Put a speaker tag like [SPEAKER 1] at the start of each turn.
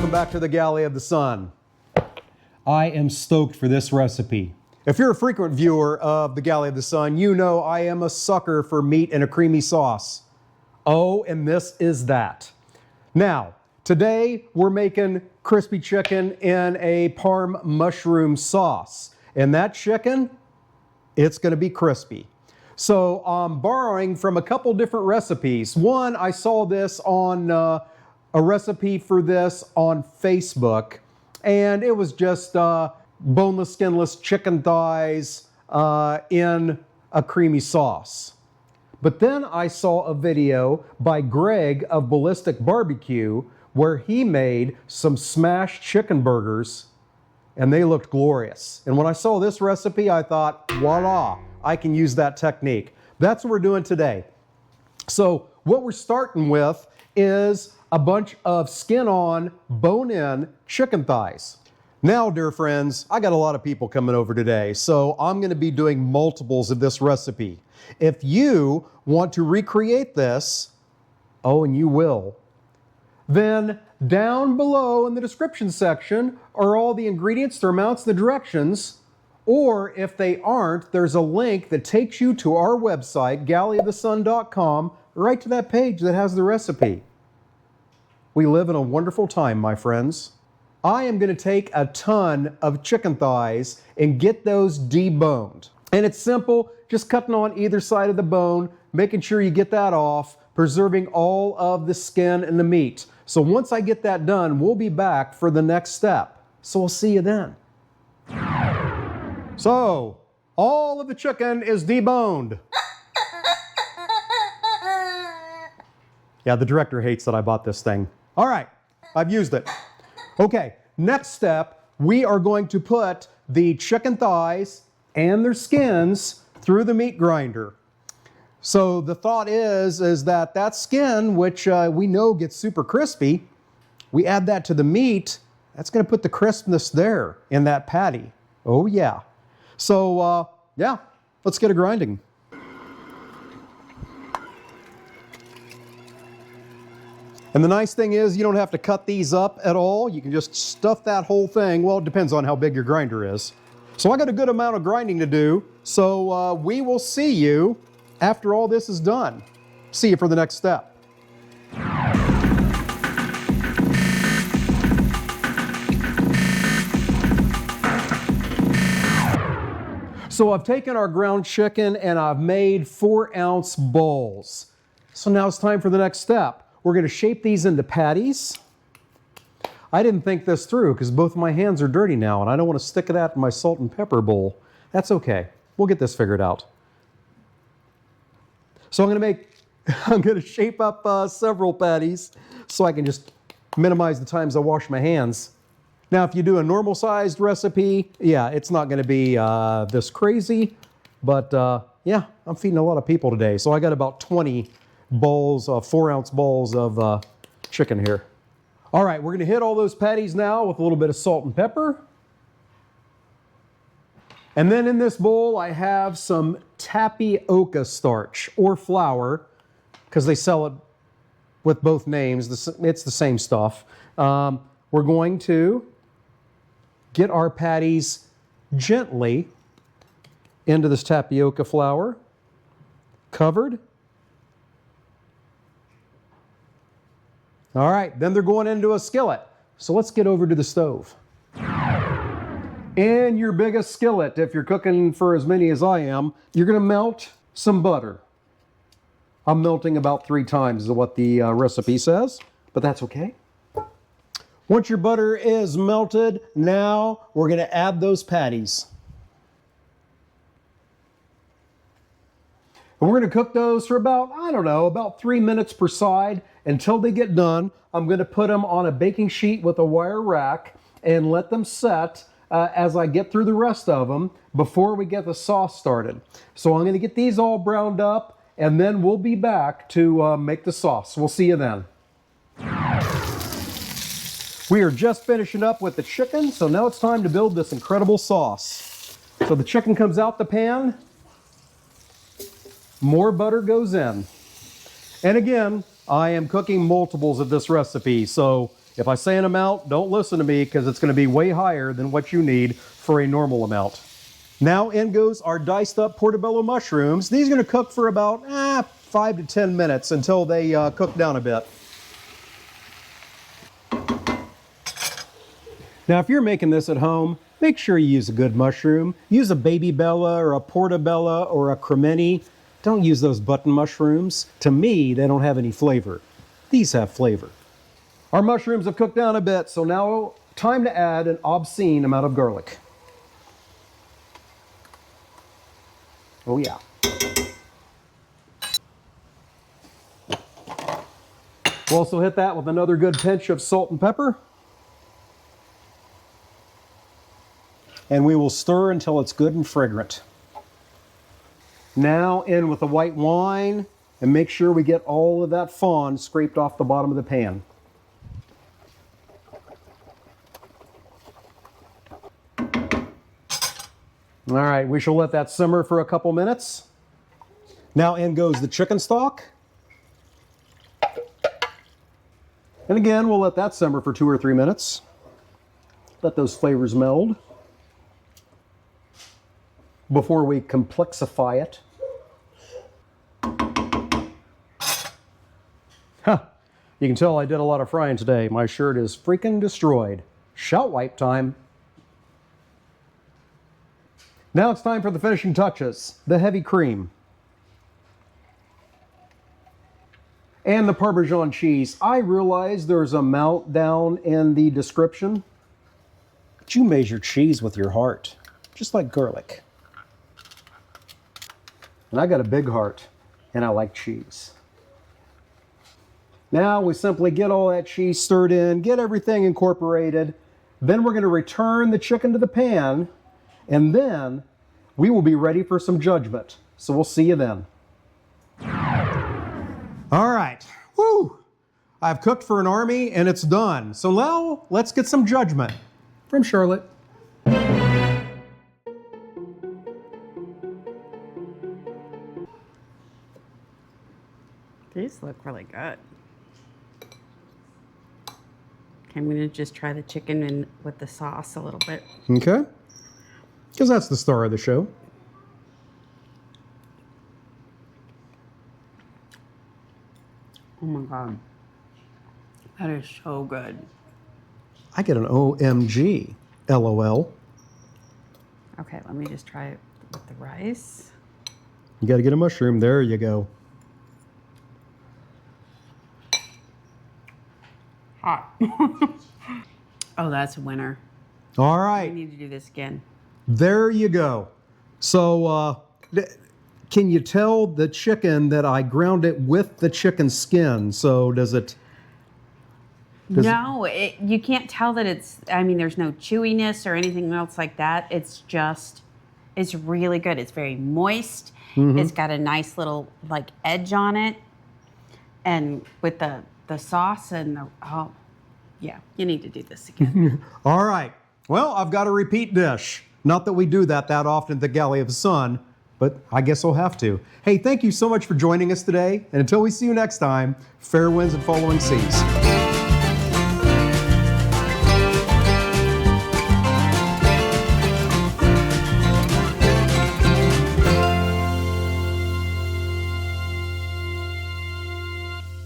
[SPEAKER 1] welcome back to the Galley of the Sun. I am stoked for this recipe. If you're a frequent viewer of the Galley of the Sun, you know I am a sucker for meat in a creamy sauce. Oh, and this is that. Now, today we're making crispy chicken in a Parmesan Mushroom Sauce. And that chicken, it's gonna be crispy. So I'm borrowing from a couple different recipes. One, I saw this on a recipe for this on Facebook, and it was just boneless, skinless chicken thighs in a creamy sauce. But then I saw a video by Greg of Ballistic Barbecue where he made some smashed chicken burgers, and they looked glorious. And when I saw this recipe, I thought, voila, I can use that technique. That's what we're doing today. So what we're starting with is a bunch of skin-on, bone-in chicken thighs. Now, dear friends, I got a lot of people coming over today, so I'm gonna be doing multiples of this recipe. If you want to recreate this, oh, and you will, then down below in the description section are all the ingredients, their amounts, the directions, or if they aren't, there's a link that takes you to our website, galleyofthesun.com, right to that page that has the recipe. We live in a wonderful time, my friends. I am going to take a ton of chicken thighs and get those deboned. And it's simple, just cutting on either side of the bone, making sure you get that off, preserving all of the skin and the meat. So once I get that done, we'll be back for the next step. So we'll see you then. So, all of the chicken is deboned. Yeah, the director hates that I bought this thing. All right, I've used it. Okay, next step, we are going to put the chicken thighs and their skins through the meat grinder. So the thought is that skin, which we know gets super crispy, we add that to the meat, that's gonna put the crispness there in that patty. Oh yeah. So yeah, let's get it grinding. And the nice thing is you don't have to cut these up at all. You can just stuff that whole thing. Well, it depends on how big your grinder is. So I got a good amount of grinding to do. So we will see you after all this is done. See you for the next step. So I've taken our ground chicken and I've made 4-ounce balls. So now it's time for the next step. We're going to shape these into patties. I didn't think this through because both my hands are dirty now and I don't want to stick that in my salt and pepper bowl. That's okay. We'll get this figured out. So I'm going to shape up several patties so I can just minimize the times I wash my hands. Now, if you do a normal sized recipe, yeah, it's not going to be this crazy, but yeah, I'm feeding a lot of people today. So I got about 20 balls, 4-ounce balls of chicken here. All right, we're going to hit all those patties now with a little bit of salt and pepper. And then in this bowl, I have some tapioca starch or flour, because they sell it with both names. It's the same stuff. We're going to get our patties gently into this tapioca flour, covered. All right, then they're going into a skillet. So let's get over to the stove. In your biggest skillet, if you're cooking for as many as I am, you're gonna melt some butter. I'm melting about 3 times what the recipe says, but that's okay. Once your butter is melted, now we're gonna add those patties. And we're gonna cook those for about, I don't know, about 3 minutes per side until they get done. I'm gonna put them on a baking sheet with a wire rack and let them set as I get through the rest of them before we get the sauce started. So I'm gonna get these all browned up and then we'll be back to make the sauce. We'll see you then. We are just finishing up with the chicken, so now it's time to build this incredible sauce. So the chicken comes out the pan, more butter goes in. And again, I am cooking multiples of this recipe, so If I say an amount, don't listen to me because it's going to be way higher than what you need for a normal amount. Now in goes our diced up portobello mushrooms. These are going to cook for about 5 to 10 minutes until they cook down a bit. Now if you're making this at home, make sure you use a good mushroom. Use a baby bella or a portobello or a cremini. Don't use those button mushrooms. To me, they don't have any flavor. These have flavor. Our mushrooms have cooked down a bit, so now time to add an obscene amount of garlic. Oh yeah. We'll also hit that with another good pinch of salt and pepper. And we will stir until it's good and fragrant. Now in with the white wine, and make sure we get all of that fond scraped off the bottom of the pan. All right, we shall let that simmer for a couple minutes. Now in goes the chicken stock. And again, we'll let that simmer for 2 or 3 minutes. Let those flavors meld before we complexify it. Huh. You can tell I did a lot of frying today. My shirt is freaking destroyed. Shout wipe time. Now it's time for the finishing touches, the heavy cream. And the Parmesan cheese. I realize there's a amount down in the description, but you measure cheese with your heart, just like garlic. And I got a big heart, and I like cheese. Now we simply get all that cheese stirred in, get everything incorporated. Then we're going to return the chicken to the pan, and then we will be ready for some judgment. So we'll see you then. All right. Woo! I've cooked for an army, and it's done. So now let's get some judgment from Charlotte.
[SPEAKER 2] These look really good. Okay, I'm gonna just try the chicken in with the sauce a little bit.
[SPEAKER 1] Okay. Because that's the star of the show.
[SPEAKER 2] Oh my God. That is so good.
[SPEAKER 1] I get an OMG, LOL.
[SPEAKER 2] Okay, let me just try it with the rice.
[SPEAKER 1] You got to get a mushroom. There you go.
[SPEAKER 2] Hot. Oh, that's a winner.
[SPEAKER 1] All
[SPEAKER 2] I
[SPEAKER 1] right.
[SPEAKER 2] need to do this again.
[SPEAKER 1] There you go. So, can you tell the chicken that I ground it with the chicken skin? So does it...
[SPEAKER 2] No, you can't tell that it's, I mean, there's no chewiness or anything else like that. It's just, it's really good. It's very moist. Mm-hmm. It's got a nice little like edge on it. And with the sauce and the, oh, yeah, you need to do this again.
[SPEAKER 1] All right. Well, I've got a repeat dish. Not that we do that often at the Galley of the Sun, but I guess we'll have to. Hey, thank you so much for joining us today. And until we see you next time, fair winds and following seas.